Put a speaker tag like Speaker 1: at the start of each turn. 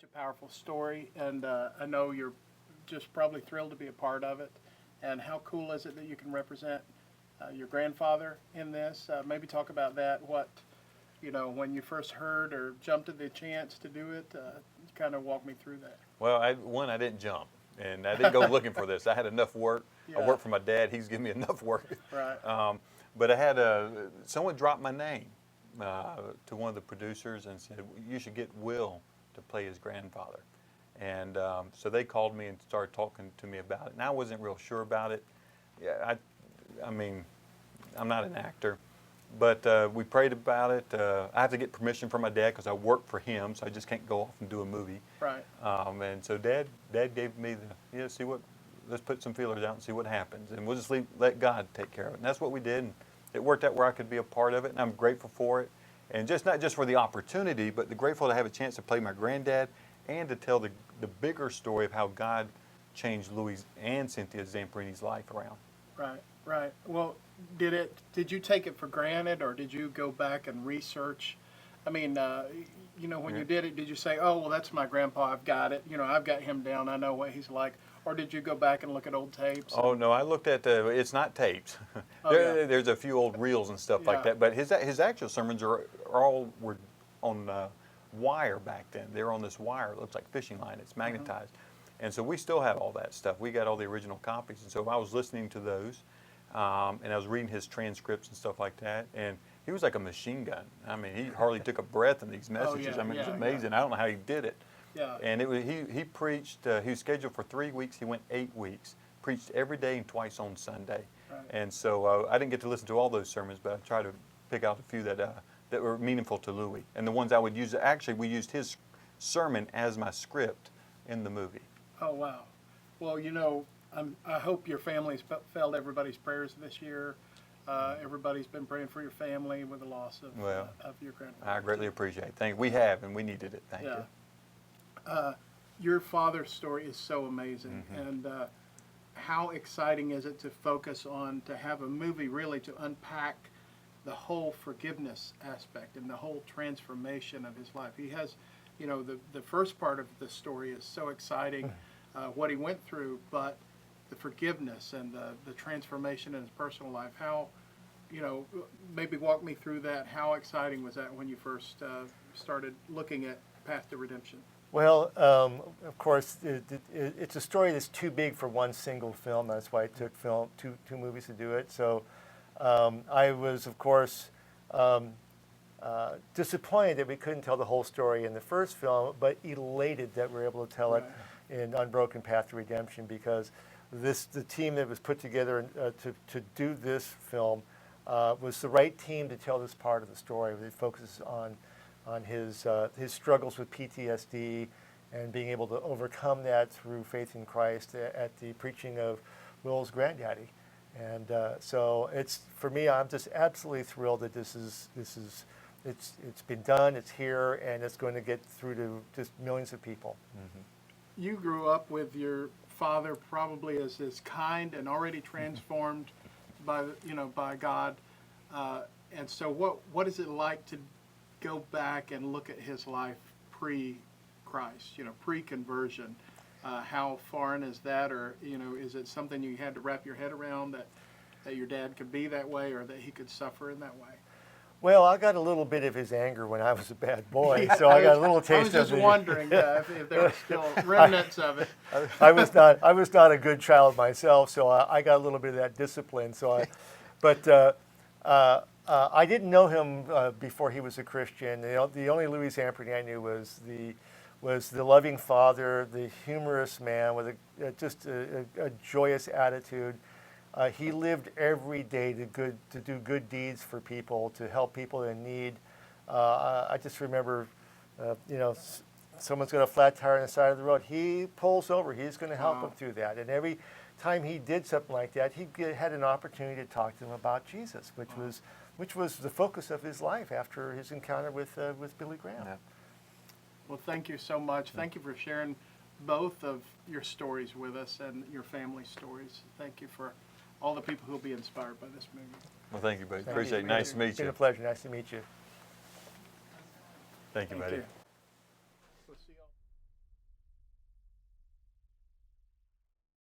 Speaker 1: a powerful story, and I know you're just probably thrilled to be a part of it. And how cool is it that you can represent your grandfather in this? Maybe talk about that. What, when you first heard or jumped at the chance to do it, kind of walk me through that.
Speaker 2: Well, I didn't jump, and I didn't go looking for this. I had enough work.
Speaker 1: Yeah.
Speaker 2: I worked for my dad. He's given me enough work.
Speaker 1: Right.
Speaker 2: But I had someone dropped my name to one of the producers and said, you should get Will to play his grandfather. And so they called me and started talking to me about it. And I wasn't real sure about it. Yeah, I mean, I'm not an actor. But we prayed about it. I have to get permission from my dad because I work for him, so I just can't go off and do a movie.
Speaker 1: Right.
Speaker 2: And so Dad gave me let's put some feelers out and see what happens, and we'll just let God take care of it. And that's what we did. And it worked out where I could be a part of it, and I'm grateful for it. And not just for the opportunity, but grateful to have a chance to play my granddad and to tell the bigger story of how God changed Louis and Cynthia Zamperini's life around.
Speaker 1: Right. Right. Well, did you take it for granted, or did you go back and research? I mean, when you did it, did you say, "Oh, well, that's my grandpa. I've got it. I've got him down. I know what he's like." Or did you go back and look at old tapes?
Speaker 2: Oh no, I looked at it's not tapes.
Speaker 1: Oh,
Speaker 2: There's a few old reels and stuff like that. But his actual sermons were on wire back then. They were on this wire. It looks like fishing line. It's magnetized, and so we still have all that stuff. We got all the original copies, and so I was listening to those. And I was reading his transcripts and stuff like that, and he was like a machine gun. I mean, he hardly took a breath in these messages. It was amazing. I don't know how he did it.
Speaker 1: Yeah.
Speaker 2: And he preached. He was scheduled for 3 weeks. He went 8 weeks. Preached every day and twice on Sunday.
Speaker 1: Right.
Speaker 2: And so I didn't get to listen to all those sermons, but I tried to pick out a few that were meaningful to Louis. And the ones I would use. Actually, we used his sermon as my script in the movie.
Speaker 1: Oh wow. Well, I hope your family's felt everybody's prayers this year. Everybody's been praying for your family with the loss of your grandfather.
Speaker 2: I greatly appreciate it. Thank you. We have, and we needed it. Thank you.
Speaker 1: Your father's story is so amazing. Mm-hmm. And how exciting is it to focus on, to have a movie really to unpack the whole forgiveness aspect and the whole transformation of his life. He has, the first part of the story is so exciting, what he went through, but the forgiveness and the transformation in his personal life. How, maybe walk me through that. How exciting was that when you first started looking at Path to Redemption?
Speaker 3: Well, of course, it's a story that's too big for one single film. That's why it took two movies to do it. So I was, of course, disappointed that we couldn't tell the whole story in the first film, but elated that we were able to tell it in Unbroken, Path to Redemption, because the team that was put together to do this film was the right team to tell this part of the story. It focuses on his struggles with PTSD and being able to overcome that through faith in Christ at the preaching of Will's granddaddy. And so for me, I'm just absolutely thrilled that it's been done, it's here, and it's going to get through to just millions of people.
Speaker 1: Mm-hmm. You grew up with your father probably as kind and already transformed by God. And so what is it like to go back and look at his life pre-Christ, pre-conversion? How foreign is that, or is it something you had to wrap your head around, that your dad could be that way, or that he could suffer in that way?
Speaker 3: Well, I got a little bit of his anger when I was a bad boy, so I got a little taste of it.
Speaker 1: I was just wondering if there were still remnants of it.
Speaker 3: I was not a good child myself, so I got a little bit of that discipline. But I didn't know him before he was a Christian. The only Louis Zamperini I knew was the loving father, the humorous man with just a joyous attitude. He lived every day to do good deeds for people, to help people in need. I just remember, someone's got a flat tire on the side of the road. He pulls over. He's going to help them through that. And every time he did something like that, he had an opportunity to talk to them about Jesus, which was the focus of his life after his encounter with Billy Graham.
Speaker 1: Yeah. Well, thank you so much. Thank you for sharing both of your stories with us and your family stories. Thank you for all the people who will be inspired by this movie.
Speaker 2: Well, thank you, buddy. Appreciate it. Nice to meet you.
Speaker 3: It's been a pleasure. Nice to meet you.
Speaker 2: Thank you, buddy.
Speaker 1: Thank you.